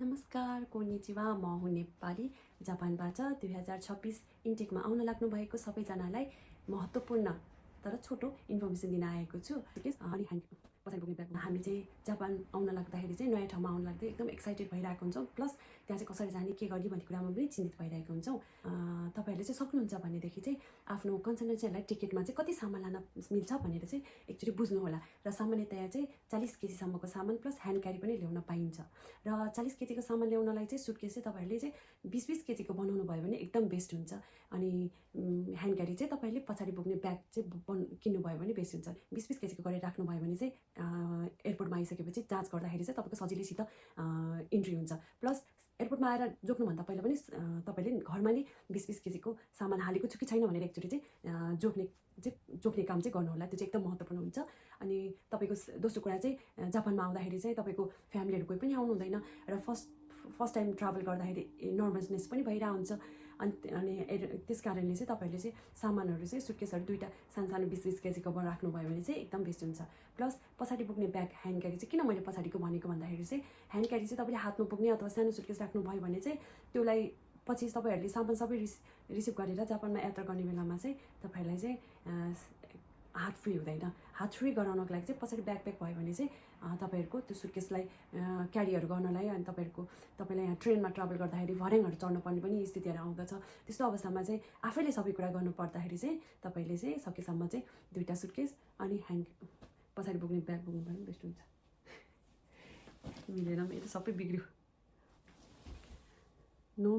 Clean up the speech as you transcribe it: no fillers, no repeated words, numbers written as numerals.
नमस्कार, कोनिचिवा, म हुँ नेपाली जापानबाट 2026 इन्टेकमा आउन लाग्नु भएको सबैजनालाई महत्त्वपूर्ण तर छोटो इन्फर्मेसन दिन आएको छु। अनि पछाडि पुग्ने ब्याग हामी चाहिँ जापान आउन लाग्दाखेरि चाहिँ नयाँ ठाउँमा आउन लाग्दै एकदम एक्साइटेड भइरहेको हुन्छौँ। प्लस त्यहाँ चाहिँ कसरी जाने के गर्ने भन्ने कुरामा पनि चिन्तित भइरहेको हुन्छौँ। तपाईँहरूले चाहिँ सक्नुहुन्छ भनेदेखि चाहिँ आफ्नो कन्सल्टेन्सीहरूलाई टिकटमा चाहिँ कति सामान लान मिल्छ भनेर चाहिँ एकचोटि बुझ्नु होला। र सामान्यतया चाहिँ 40 केजीसम्मको सामान प्लस ह्यान्ड क्यारी पनि ल्याउन पाइन्छ। र 40 केजीको सामान ल्याउनलाई चाहिँ सुटकेस चाहिँ तपाईँहरूले चाहिँ 20-20 केजीको बनाउनु भयो भने एकदम बेस्ट हुन्छ। अनि ह्यान्ड क्यारी चाहिँ तपाईँले पछाडि बोक्ने ब्याग चाहिँ किन्नुभयो भने बेस्ट हुन्छ। 20-20 केजीको गरेर राख्नुभयो भने चाहिँ एयरपोर्टमा आइसकेपछि जाँच गर्दाखेरि चाहिँ तपाईँको सजिलैसित इन्ट्री हुन्छ। प्लस एयरपोर्टमा आएर जोख्नुभन्दा पहिला पनि तपाईँले घरमा नै 20-20 केजीको सामान हालेको छु कि छैन भनेर एकचोटि चाहिँ जोख्ने काम चाहिँ गर्नुहोला। त्यो चाहिँ एकदम महत्त्वपूर्ण हुन्छ। अनि तपाईँको दोस्रो कुरा चाहिँ जापानमा आउँदाखेरि चाहिँ तपाईँको फ्यामिलीहरू कोही पनि आउनु हुँदैन र फर्स्ट टाइम ट्राभल गर्दाखेरि नर्भसनेस पनि भइरहेको हुन्छ। अनि त्यस कारणले चाहिँ तपाईँहरूले चाहिँ सामानहरू चाहिँ सुटकेसहरू दुईवटा सानो 20-20 केजीको राख्नुभयो भने चाहिँ एकदम बेस्ट हुन्छ। प्लस पछाडि पुग्ने ब्याग ह्यान्ड क्यारी चाहिँ किन मैले पछाडिको भनेको भन्दाखेरि चाहिँ ह्यान्ड क्यारी चाहिँ तपाईँले हातमा पुग्ने अथवा सानो सुटकेस राख्नुभयो भने चाहिँ त्यसलाई पछि तपाईँहरूले सामान सबै रिसिभ गरेर जापानमा यात्रा गर्ने बेलामा चाहिँ तपाईँहरूलाई चाहिँ हात फ्री हुँदैन। हात फ्री गराउनको लागि चाहिँ पछाडि ब्याकप्याक भयो भने चाहिँ तपाईँहरूको त्यो सुटकेसलाई क्यारीहरू गर्नलाई अनि तपाईँलाई यहाँ ट्रेनमा ट्राभल गर्दाखेरि भर्याङहरू चढ्नुपर्ने पनि स्थितिहरू आउँदछ। त्यस्तो अवस्थामा चाहिँ आफैले सबै कुरा गर्नु पर्दाखेरि चाहिँ तपाईँले चाहिँ सकेसम्म चाहिँ दुईवटा सुटकेस अनि पछाडि बोक्ने ब्याग बोक्नु पनि बेस्ट हुन्छ। मिलेन, मेरो सबै बिग्रियो। नो